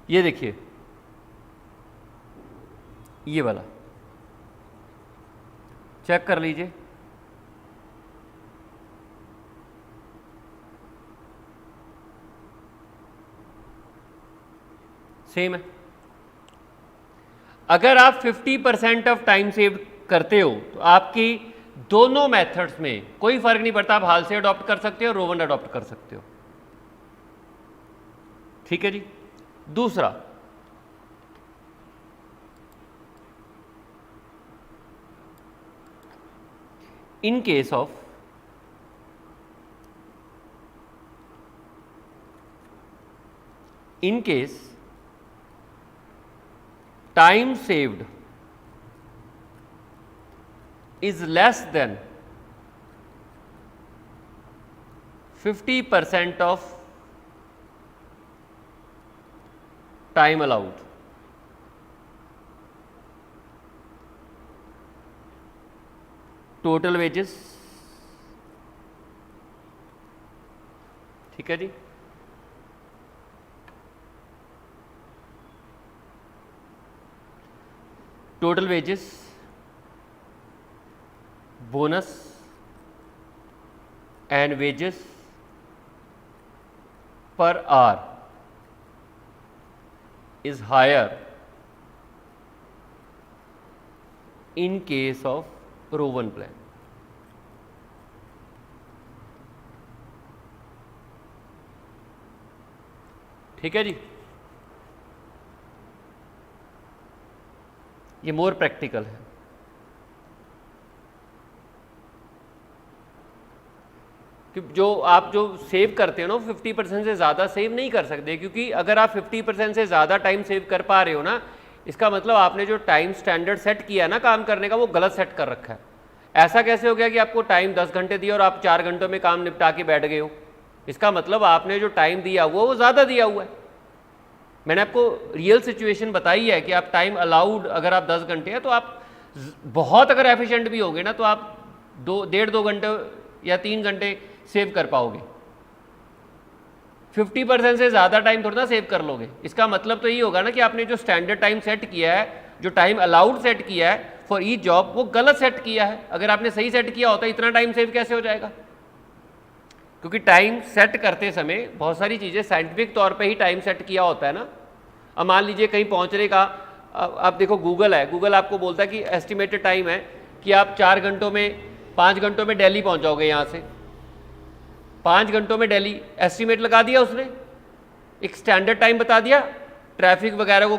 ये देखिए, ये वाला चेक कर लीजिए, सेम है। अगर आप 50% ऑफ टाइम सेव करते हो तो आपकी दोनों मेथड्स में कोई फर्क नहीं पड़ता, आप हालसे अडॉप्ट कर सकते हो, रोवन अडॉप्ट कर सकते हो। ठीक है जी। दूसरा, in case time saved is less than 50% of time allowed, total wages, ठीक है जी, total wages, bonus and wages per hour is higher in case of Rowan plan. ठीक है जी, ये मोर प्रैक्टिकल है। कि जो आप जो सेव करते हो ना 50% से ज़्यादा सेव नहीं कर सकते, क्योंकि अगर आप 50% से ज़्यादा टाइम सेव कर पा रहे हो ना, इसका मतलब आपने जो टाइम स्टैंडर्ड सेट किया ना काम करने का, वो गलत सेट कर रखा है। ऐसा कैसे हो गया कि आपको टाइम 10 घंटे दिया और आप 4 घंटों में काम निपटा के बैठ गए हो? इसका मतलब आपने जो टाइम दिया हुआ वो ज़्यादा दिया हुआ है। मैंने आपको रियल सिचुएशन बताई है कि आप टाइम अलाउड अगर आप 10 घंटे हैं तो आप बहुत अगर एफिशिएंट भी होगे ना तो आप 1.5-2 घंटे या 3 घंटे सेव कर पाओगे। 50% से ज़्यादा टाइम थोड़ा ना सेव कर लोगे। इसका मतलब तो यही होगा ना कि आपने जो स्टैंडर्ड टाइम सेट किया है, जो टाइम अलाउड सेट किया है फॉर ईच जॉब, वो गलत सेट किया है। अगर आपने सही सेट किया होता इतना टाइम सेव कैसे हो जाएगा? क्योंकि टाइम सेट करते समय बहुत सारी चीज़ें साइंटिफिक तौर पे ही टाइम सेट किया होता है ना। अब मान लीजिए कहीं पहुंचने का, अब देखो गूगल है, गूगल आपको बोलता है कि एस्टिमेटेड टाइम है कि आप 4 घंटों में 5 घंटों में दिल्ली पहुंच जाओगे। यहाँ से 5 घंटों में दिल्ली एस्टिमेट लगा दिया उसने, एक स्टैंडर्ड टाइम बता दिया ट्रैफिक वगैरह को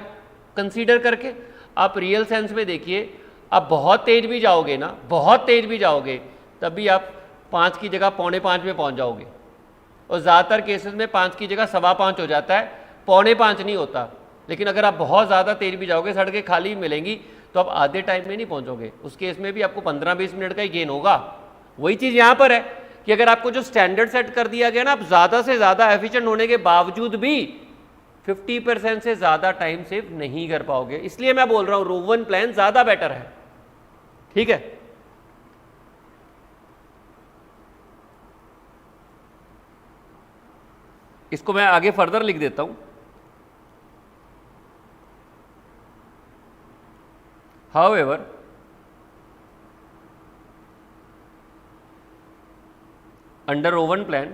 कंसीडर करके। आप रियल सेंस में देखिए, आप बहुत तेज भी जाओगे ना, बहुत तेज भी जाओगे तब भी आप 5 की जगह 4:45 में पहुंच जाओगे। और ज़्यादातर केसेस में 5 की जगह 5:15 हो जाता है, 4:45 नहीं होता। लेकिन अगर आप बहुत ज़्यादा तेज भी जाओगे, सड़कें खाली मिलेंगी तो आप आधे टाइम में नहीं पहुंचोगे। उस केस में भी आपको 15-20 मिनट का ही गेन होगा। वही चीज़ यहाँ पर है कि अगर आपको जो स्टैंडर्ड सेट कर दिया गया ना, आप ज़्यादा से ज़्यादा एफिशिएंट होने के बावजूद भी 50% से ज़्यादा टाइम सेव नहीं कर पाओगे। इसलिए मैं बोल रहा हूँ रोवन प्लान ज़्यादा बेटर है। ठीक है, इसको मैं आगे फर्दर लिख देता हूं। However, under Owen plan,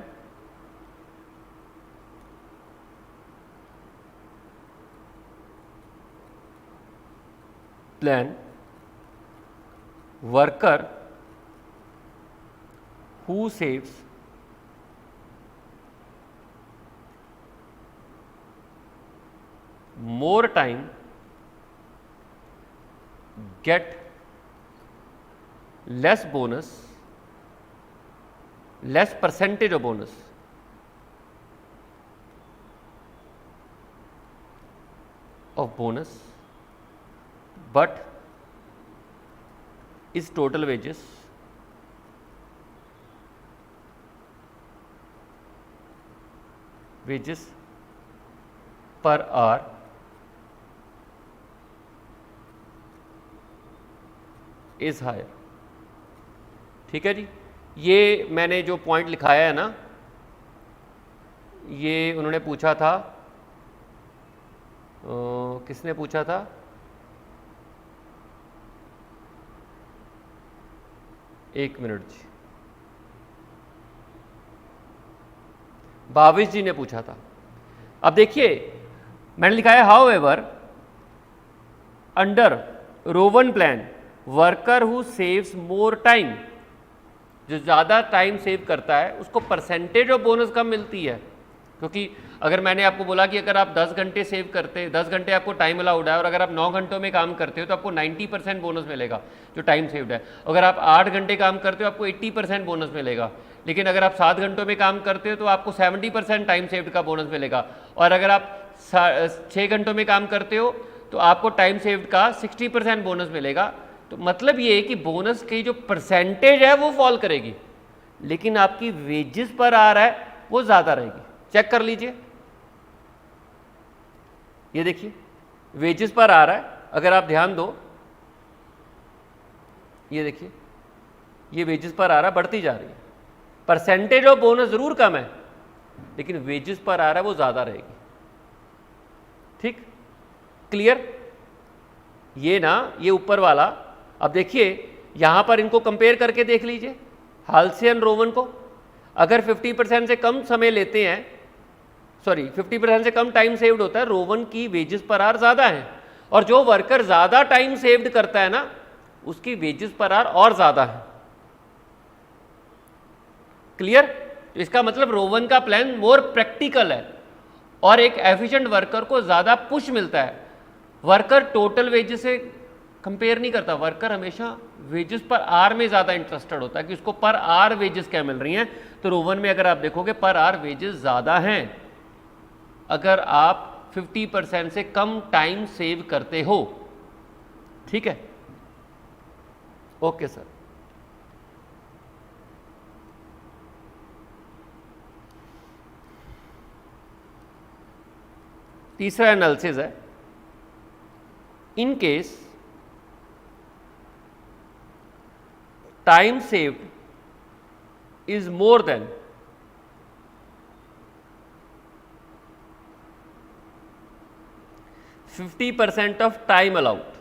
worker who saves more time get less bonus, less percentage of bonus, but is total wages per hour is higher. ठीक है जी, ये मैंने जो पॉइंट लिखाया है ना, ये उन्होंने पूछा था, किसने पूछा था? एक मिनट जी, भावेश जी ने पूछा था। अब देखिए मैंने लिखा है however under row 1 plan worker who saves more time, जो ज़्यादा टाइम सेव करता है उसको परसेंटेज ऑफ बोनस कम मिलती है। क्योंकि अगर मैंने आपको बोला कि अगर आप 10 घंटे सेव करते, 10 घंटे आपको टाइम अलाउड है और अगर आप 9 घंटों में काम करते हो तो आपको 90% बोनस मिलेगा जो टाइम सेव्ड है। अगर आप 8 घंटे काम करते हो आपको 80% बोनस मिलेगा। लेकिन अगर आप 7 घंटों में काम करते हो तो आपको 70% टाइम सेव्ड का बोनस मिलेगा। और अगर आप 6 घंटों में काम करते हो तो आपको टाइम सेव्ड का 60% बोनस मिलेगा। तो मतलब ये है कि बोनस की जो परसेंटेज है वो फॉल करेगी, लेकिन आपकी वेजेस पर आ रहा है वो ज़्यादा रहेगी। चेक कर लीजिए, ये देखिए वेजेस पर आ रहा है, अगर आप ध्यान दो ये देखिए ये वेजेस पर आ रहा है, बढ़ती जा रही है। परसेंटेज ऑफ बोनस जरूर कम है लेकिन वेजेस पर आ रहा है वो ज़्यादा रहेगी। ठीक, क्लियर? ये ना ये ऊपर वाला, अब देखिए यहां पर इनको कंपेयर करके देख लीजिए हाल्से एंड रोवन को। अगर 50% से कम समय लेते हैं, सॉरी 50% से कम टाइम सेव्ड होता है, रोवन की वेजेस पर आर ज़्यादा है। और जो वर्कर ज़्यादा टाइम सेव्ड करता है ना उसकी वेजेस पर आर और ज़्यादा है। क्लियर? इसका मतलब रोवन का प्लान मोर प्रैक्टिकल है और एक एफिशिएंट वर्कर को ज़्यादा पुश मिलता है। वर्कर टोटल वेजेस से कंपेयर नहीं करता, वर्कर हमेशा वेजेस पर आर में ज़्यादा इंटरेस्टेड होता है कि उसको पर आर वेजेस क्या मिल रही हैं। तो रोवन में अगर आप देखोगे पर आर वेजेस ज़्यादा हैं अगर आप 50% से कम टाइम सेव करते हो। ठीक है, ओके सर। तीसरा एनालिसिस है, in case time saved is more than 50% of time allowed,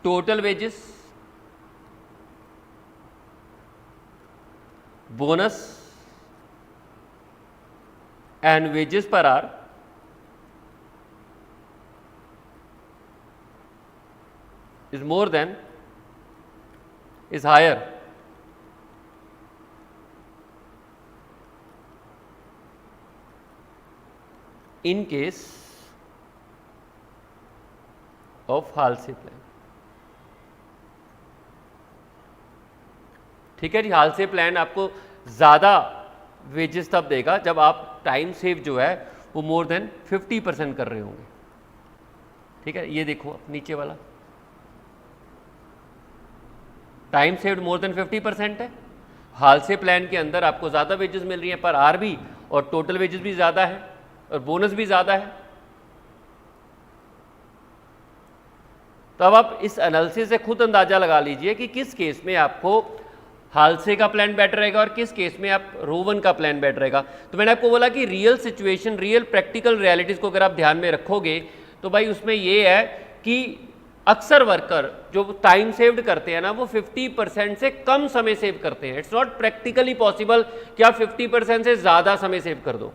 total wages, bonus and wages per hour is more than, is higher in case of Halsey plan. ठीक है जी, हाल्से plan आपको ज़्यादा wages तब देगा जब आप टाइम सेव जो है वो मोर देन 50% कर रहे होंगे। ठीक है, ये देखो नीचे वाला टाइम सेव्ड मोर देन 50% है, हाल्से प्लान के अंदर आपको ज़्यादा वेजेस मिल रही हैं पर आर भी, और टोटल वेजेस भी ज़्यादा है और बोनस भी ज़्यादा है। तो अब आप इस एनालिसिस से खुद अंदाज़ा लगा लीजिए कि किस केस में आपको हाल्से का प्लान बेटर रहेगा और किस केस में आप रोवन का प्लान बेटर रहेगा। तो मैंने आपको बोला कि real situation, real practical realities को अगर आप ध्यान में रखोगे तो भाई उसमें ये है कि अक्सर वर्कर जो टाइम सेव्ड करते हैं ना वो 50% से कम समय सेव करते हैं। इट्स नॉट प्रैक्टिकली पॉसिबल कि आप 50% से ज़्यादा समय सेव कर दो।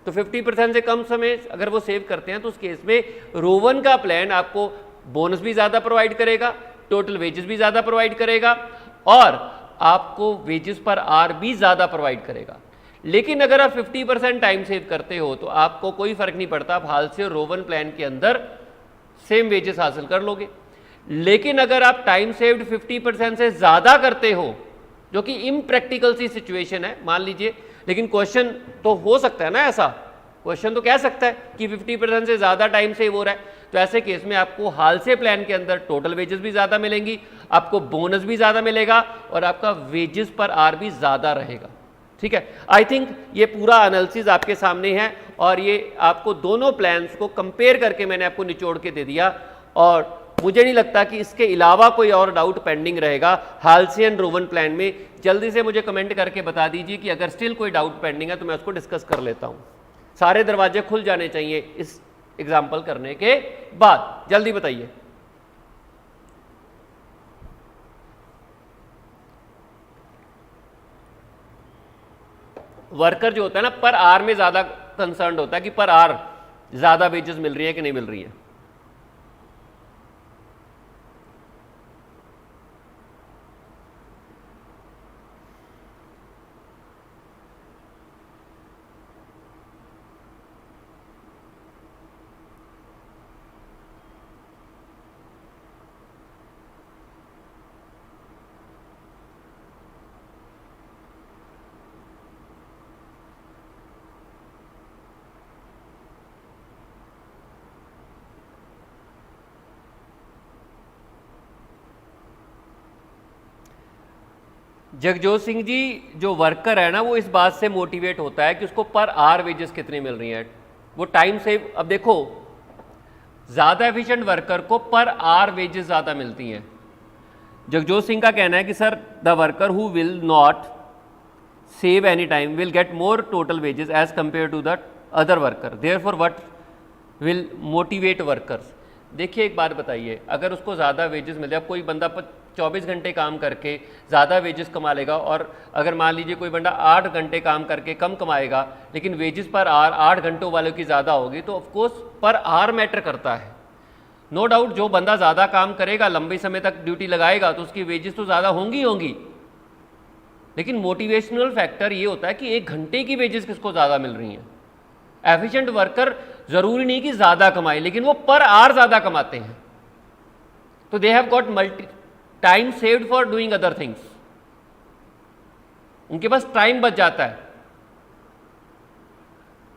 तो 50% से कम समय अगर वो सेव करते हैं तो उस केस में रोवन का प्लान आपको बोनस भी ज़्यादा प्रोवाइड करेगा, टोटल वेजेस भी ज़्यादा प्रोवाइड करेगा और आपको वेजेस पर आर भी ज़्यादा प्रोवाइड करेगा। लेकिन अगर आप 50% टाइम सेव करते हो तो आपको कोई फर्क नहीं पड़ता, आप हाल्से और रोवन प्लान के अंदर सेम वेजेस हासिल कर लोगे। लेकिन अगर आप टाइम सेव्ड 50% से ज़्यादा करते हो, जो कि इम्प्रैक्टिकल सी सिचुएशन है मान लीजिए, लेकिन क्वेश्चन तो हो सकता है ना, ऐसा क्वेश्चन तो कह सकता है कि 50% से ज़्यादा टाइम सेव हो रहा है, तो ऐसे केस में आपको हाल्से प्लान के अंदर टोटल वेजेस भी ज़्यादा मिलेंगी, आपको बोनस भी ज़्यादा मिलेगा और आपका वेजेस पर आर भी ज़्यादा रहेगा। ठीक है, आई थिंक ये पूरा एनालिसिस आपके सामने है और ये आपको दोनों प्लान्स को कंपेयर करके मैंने आपको निचोड़ के दे दिया और मुझे नहीं लगता कि इसके अलावा कोई और डाउट पेंडिंग रहेगा हाल्से एंड रोवन प्लान में। जल्दी से मुझे कमेंट करके बता दीजिए कि अगर स्टिल कोई डाउट पेंडिंग है तो मैं उसको डिस्कस कर लेता हूँ। सारे दरवाजे खुल जाने चाहिए इस एग्जाम्पल करने के बाद। जल्दी बताइए। वर्कर जो होता है ना, पर आर में ज्यादा कंसर्न होता है कि पर आर ज्यादा वेजेस मिल रही है कि नहीं मिल रही है। जगजोत सिंह जी, जो वर्कर है ना वो इस बात से मोटिवेट होता है कि उसको पर आवर वेजेस कितनी मिल रही हैं, वो टाइम सेव। अब देखो, ज़्यादा एफिशिएंट वर्कर को पर आवर वेजेस ज़्यादा मिलती हैं। जगजोत सिंह का कहना है कि sir, the worker who will not save any time will get more total wages as compare to the other worker, therefore what will motivate workers. देखिए एक बात बताइए, अगर उसको ज़्यादा वेजेस मिल जाए, कोई बंदा 24 घंटे काम करके ज़्यादा वेजेस कमा लेगा, और अगर मान लीजिए कोई बंदा 8 घंटे काम करके कम कमाएगा लेकिन वेजेस पर आवर 8 घंटों वालों की ज़्यादा होगी, तो ऑफकोर्स पर आवर मैटर करता है। नो डाउट, जो बंदा ज़्यादा काम करेगा, लंबे समय तक ड्यूटी लगाएगा, तो उसकी वेजेस तो ज़्यादा होंगी, लेकिन मोटिवेशनल फैक्टर ये होता है कि 1 घंटे की वेजेस किसको ज़्यादा मिल रही हैं। एफिशिएंट वर्कर ज़रूरी नहीं कि ज़्यादा कमाए, लेकिन वो पर आवर ज़्यादा कमाते हैं, तो they have got multi time saved for doing other things. उनके पास टाइम बच जाता है।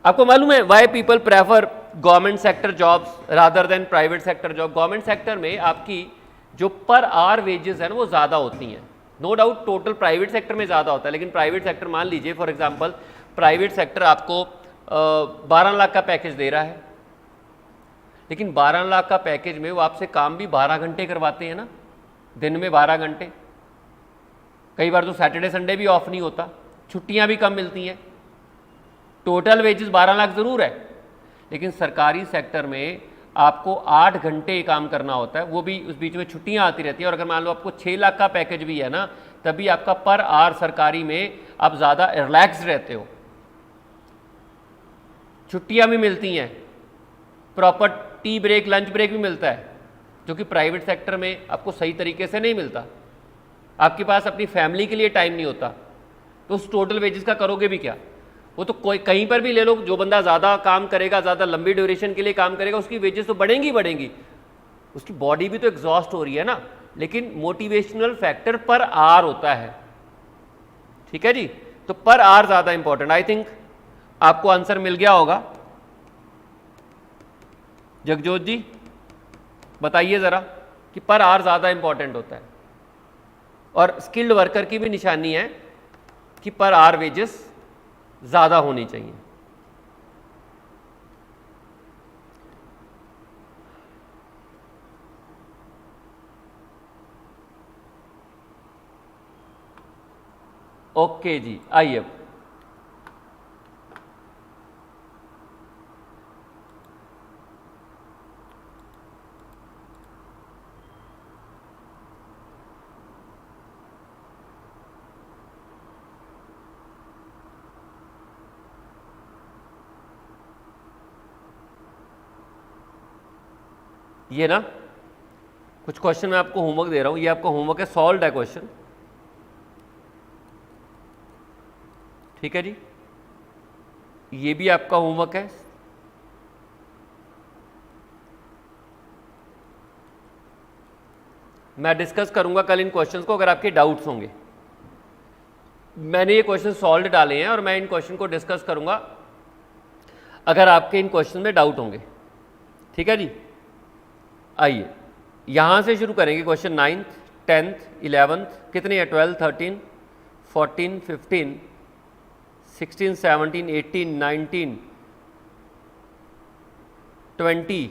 आपको मालूम है why people prefer government sector jobs rather than private sector job? Government sector में आपकी जो पर आवर वेजेस है ना वो ज़्यादा होती हैं। No doubt total private sector में ज़्यादा होता है, लेकिन प्राइवेट सेक्टर, मान लीजिए फॉर एग्जांपल, प्राइवेट सेक्टर आपको 12 लाख का पैकेज दे रहा है, लेकिन 12 लाख का पैकेज में वो आपसे काम भी 12 घंटे करवाते हैं ना, दिन में 12 घंटे। कई बार तो सैटरडे संडे भी ऑफ नहीं होता, छुट्टियां भी कम मिलती हैं। टोटल वेजेस 12 लाख ज़रूर है, लेकिन सरकारी सेक्टर में आपको 8 घंटे काम करना होता है, वो भी उस बीच में छुट्टियां आती रहती हैं। और अगर मान लो आपको 6 लाख का पैकेज भी है ना, तभी आपका पर आवर सरकारी में आप ज़्यादा रिलैक्स रहते हो, छुट्टियां भी मिलती हैं, proper tea break, lunch break भी मिलता है, जो कि प्राइवेट सेक्टर में आपको सही तरीके से नहीं मिलता। आपके पास अपनी फैमिली के लिए टाइम नहीं होता, तो उस टोटल वेजेस का करोगे भी क्या? वो तो कोई कहीं पर भी ले लो, जो बंदा ज़्यादा काम करेगा, ज़्यादा लंबी ड्यूरेशन के लिए काम करेगा, उसकी वेजेस तो बढ़ेंगी, उसकी बॉडी भी तो एग्जॉस्ट हो रही है ना। लेकिन मोटिवेशनल फैक्टर पर आवर होता है, ठीक है जी। तो पर आवर ज़्यादा इंपॉर्टेंट। आई थिंक आपको आंसर मिल गया होगा। जगजोत जी बताइए ज़रा कि पर आवर ज़्यादा इंपॉर्टेंट होता है, और स्किल्ड वर्कर की भी निशानी है कि पर आवर वेजेस ज़्यादा होनी चाहिए। ओके जी, आइए अब ये ना कुछ क्वेश्चन मैं आपको होमवर्क दे रहा हूँ, ये आपका होमवर्क है, सॉल्व है क्वेश्चन, ठीक है जी। ये भी आपका होमवर्क है। मैं डिस्कस करूंगा कल इन क्वेश्चंस को, अगर आपके डाउट्स होंगे। मैंने ये क्वेश्चन सॉल्व डाले हैं और मैं इन क्वेश्चन को डिस्कस करूंगा अगर आपके इन क्वेश्चन में डाउट होंगे, ठीक है जी। आइए यहां से शुरू करेंगे। क्वेश्चन 9th, 10th, 11th, कितने हैं? 12, 13, 14, 15, 16, 17, 18, 19, 20,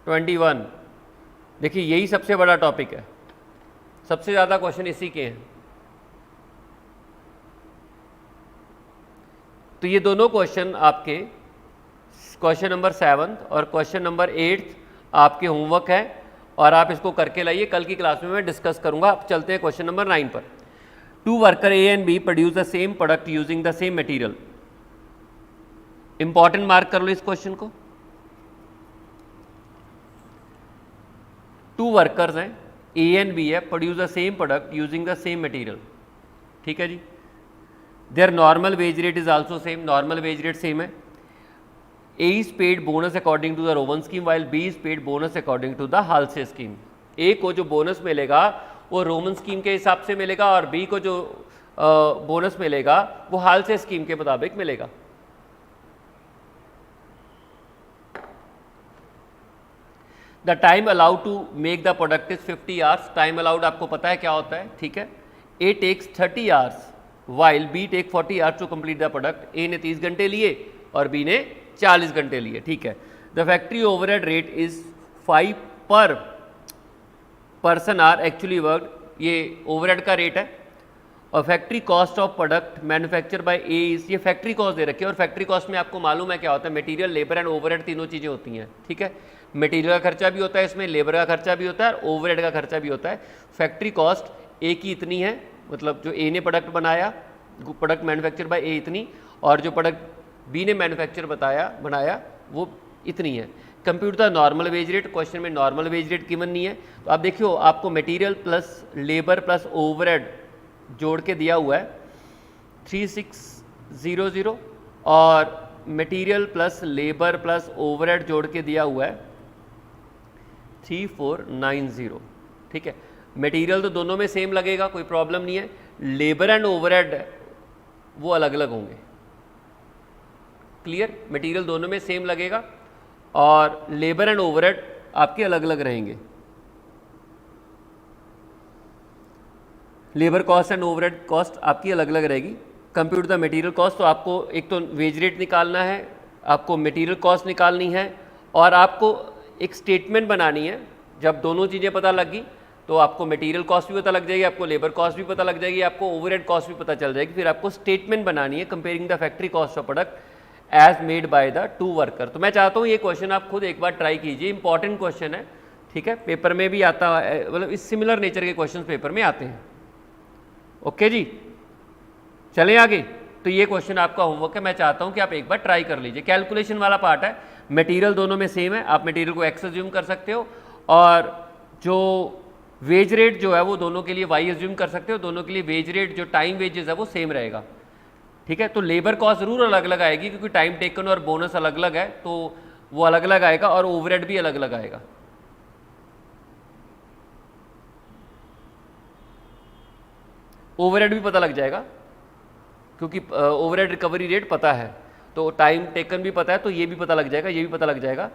21। देखिए यही सबसे बड़ा टॉपिक है, सबसे ज़्यादा क्वेश्चन इसी के हैं। तो ये दोनों क्वेश्चन आपके क्वेश्चन नंबर 7 और क्वेश्चन नंबर 8 आपके होमवर्क है और आप इसको करके लाइए, कल की क्लास में मैं डिस्कस करूंगा। अब चलते हैं क्वेश्चन नंबर 9 पर। 2 worker A and B produce the same product using the same material. Important mark कर लो इस क्वेश्चन को। 2 वर्कर्स हैं, ए एंड बी है, produce the same product using the same material. ठीक है जी। Their normal wage rate is also same, normal wage rate same है। A is paid bonus according to the Rowan scheme while B is paid bonus according to the Halsey scheme। A को जो bonus मिलेगा वो Roman scheme के हिसाब से मिलेगा और B को जो बोनस मिलेगा वो हाल्से स्कीम के मुताबिक मिलेगा। The time allowed to make the product is 50 hours. Time allowed आपको पता है क्या होता है, ठीक है। A takes 30 hours while B take 40 hours to complete the product. A ने 30 घंटे लिए और B ने 40 घंटे लिए, ठीक है। The factory overhead rate is 5 per person hour actually work, ये ओवरहेड का रेट है। और factory cost of product manufacture by A is, ये फैक्ट्री कॉस्ट दे रखी है और फैक्ट्री कॉस्ट में आपको मालूम है क्या होता है, मटेरियल, लेबर एंड ओवरहेड तीनों चीज़ें होती हैं, ठीक है। मटेरियल का खर्चा भी होता है इसमें, लेबर का खर्चा भी होता है और ओवरहेड का खर्चा भी होता है। फैक्ट्री कॉस्ट ए की इतनी है, मतलब जो ए ने प्रोडक्ट बनाया, प्रोडक्ट मैन्युफैक्चर बाय ए इतनी, और जो प्रोडक्ट बी ने मैन्युफैक्चर बनाया वो इतनी है। Compute the normal wage rate, question में नॉर्मल वेज रेट गिवन नहीं है। तो आप देखियो, आपको material plus labour plus overhead जोड़ के दिया हुआ है 3600 और material plus labour plus overhead जोड़ के दिया हुआ है 3490, ठीक है। मटेरियल तो दोनों में सेम लगेगा, कोई प्रॉब्लम नहीं है। लेबर एंड ओवरहेड वो अलग अलग होंगे, क्लियर। मटेरियल दोनों में सेम लगेगा और लेबर एंड ओवरहेड आपके अलग अलग रहेंगे। Labour cost and overhead cost आपकी अलग अलग रहेगी। कंप्यूट द मटेरियल कॉस्ट, तो आपको एक तो वेज रेट निकालना है, आपको मटेरियल कॉस्ट निकालनी है और आपको एक स्टेटमेंट बनानी है। जब दोनों चीज़ें पता लगी तो आपको मटेरियल कॉस्ट भी पता लग जाएगी, आपको लेबर कॉस्ट भी पता लग जाएगी, आपको ओवरहेड कॉस्ट भी पता चल जाएगी। फिर आपको स्टेटमेंट बनानी है comparing the factory cost of product as made by the 2 worker. तो मैं चाहता हूँ ये क्वेश्चन आप खुद एक बार ट्राई कीजिए, इंपॉर्टेंट क्वेश्चन है, ठीक है। पेपर में भी आता है, मतलब इस सिमिलर नेचर के क्वेश्चन पेपर में आते हैं। ओके जी, चलें आगे। तो ये क्वेश्चन आपका होमवर्क है, मैं चाहता हूँ कि आप एक बार ट्राई कर लीजिए। कैलकुलेशन वाला पार्ट है, मटेरियल दोनों में सेम है, आप मटेरियल को एक्स एज्यूम कर सकते हो और जो वेज रेट जो है वो दोनों के लिए वाई एज्यूम कर सकते हो। दोनों के लिए वेज रेट जो टाइम वेजेस है वो सेम रहेगा, ठीक है। तो लेबर कॉस्ट जरूर अलग अलग आएगी क्योंकि टाइम टेकन और बोनस अलग अलग है, तो वो अलग अलग आएगा और ओवरहेड भी अलग अलग आएगा। ओवरहेड भी पता लग जाएगा क्योंकि ओवरहेड रिकवरी रेट पता है, तो टाइम टेकन भी पता है, तो ये भी पता लग जाएगा, ये भी पता लग जाएगा।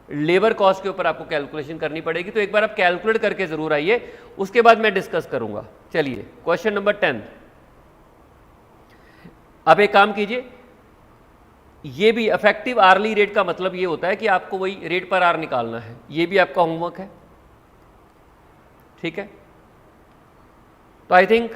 लेबर कॉस्ट के ऊपर आपको कैलकुलेशन करनी पड़ेगी, तो एक बार आप कैलकुलेट करके जरूर आइए, उसके बाद मैं डिस्कस करूंगा। चलिए क्वेश्चन नंबर 10। अब एक काम कीजिए, ये भी इफेक्टिव आर्ली रेट का मतलब ये होता है कि आपको वही रेट पर आर निकालना है। ये भी आपका होमवर्क है, ठीक है। तो आई थिंक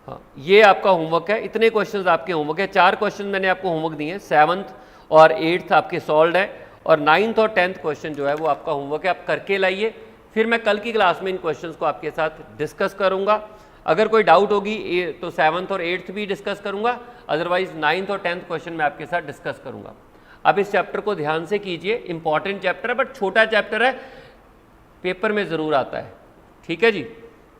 हाँ, ये आपका होमवर्क है। इतने क्वेश्चंस आपके होमवर्क है। 4 क्वेश्चन मैंने आपको होमवर्क दिए हैं। 7th और 8th आपके सॉल्व है और 9th और 10th क्वेश्चन जो है वो आपका होमवर्क है, आप करके लाइए। फिर मैं कल की क्लास में इन क्वेश्चंस को आपके साथ डिस्कस करूंगा। अगर कोई डाउट होगी तो 7th और 8th भी डिस्कस करूंगा, अदरवाइज 9th और 10th क्वेश्चन मैं आपके साथ डिस्कस करूंगा। अब इस चैप्टर को ध्यान से कीजिए, इंपॉर्टेंट चैप्टर है बट छोटा चैप्टर है, पेपर में ज़रूर आता है, ठीक है जी।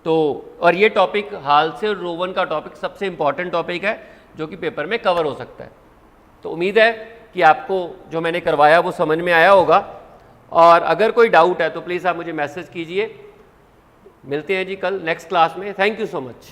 तो और ये टॉपिक हाल्से और रोवन का टॉपिक सबसे इंपॉर्टेंट टॉपिक है जो कि पेपर में कवर हो सकता है। तो उम्मीद है कि आपको जो मैंने करवाया वो समझ में आया होगा और अगर कोई डाउट है तो प्लीज़ आप मुझे मैसेज कीजिए। मिलते हैं जी कल नेक्स्ट क्लास में। Thank you so much.